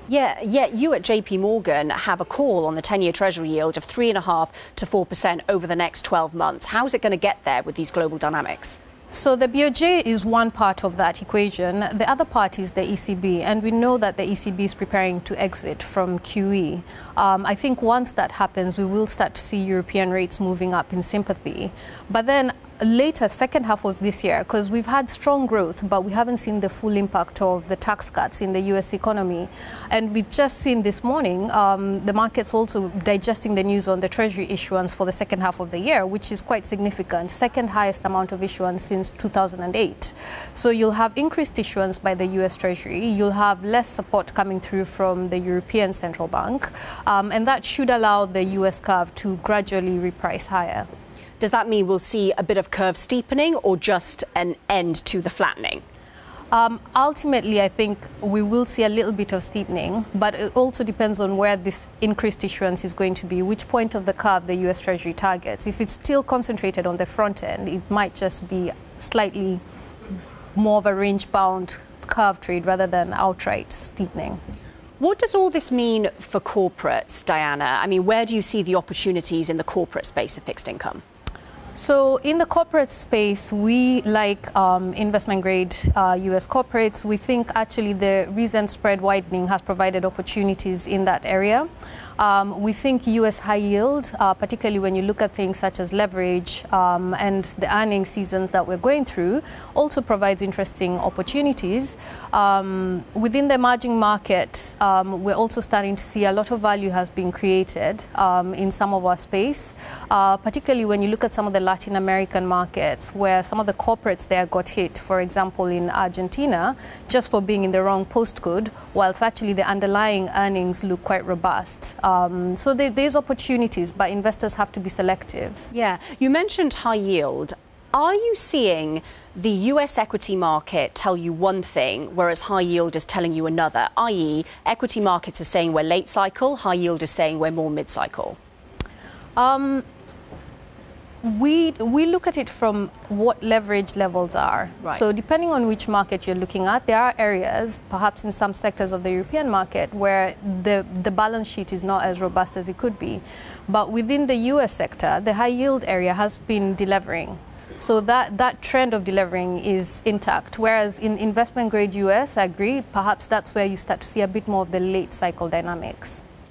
Yeah, yet you at JPMorgan have a call on the 10-year Treasury yield of 3.5% to 4% over the next 12 months. How is it going to get there with these global dynamics? So the BOJ is one part of that equation. The other part is the ECB, and we know that the ECB is preparing to exit from QE. I think once that happens, we will start to see European rates moving up in sympathy. But then later, second half of this year, because we've had strong growth, but we haven't seen the full impact of the tax cuts in the US economy. And we've just seen this morning, the market's also digesting the news on the Treasury issuance for the second half of the year, which is quite significant, second highest amount of issuance since 2008. So you'll have increased issuance by the US Treasury, you'll have less support coming through from the European Central Bank, and that should allow the US curve to gradually reprice higher. Does that mean we'll see a bit of curve steepening or just an end to the flattening? Ultimately, I think we will see a little bit of steepening, but it also depends on where this increased issuance is going to be, which point of the curve the US Treasury targets. If it's still concentrated on the front end, it might just be slightly more of a range-bound curve trade rather than outright steepening. What does all this mean for corporates, Diana? I mean, where do you see the opportunities in the corporate space of fixed income? So in the corporate space, we like investment grade US corporates. We think actually the recent spread widening has provided opportunities in that area. We think US high yield, particularly when you look at things such as leverage and the earnings seasons that we're going through, also provides interesting opportunities. Within the emerging market, we're also starting to see a lot of value has been created in some of our space, particularly when you look at some of the Latin American markets where some of the corporates there got hit, for example, in Argentina, just for being in the wrong postcode, whilst actually the underlying earnings look quite robust. So there's opportunities, but investors have to be selective. Yeah, you mentioned high yield. Are you seeing the US equity market tell you one thing, whereas high yield is telling you another, i.e. equity markets are saying we're late cycle, high yield is saying we're more mid-cycle? We look at it from what leverage levels are. Right. So depending on which market you're looking at, there are areas, perhaps in some sectors of the European market, where the balance sheet is not as robust as it could be. But within the US sector, the high yield area has been delevering. So that trend of delevering is intact. Whereas in investment grade US, I agree, perhaps that's where you start to see a bit more of the late cycle dynamics.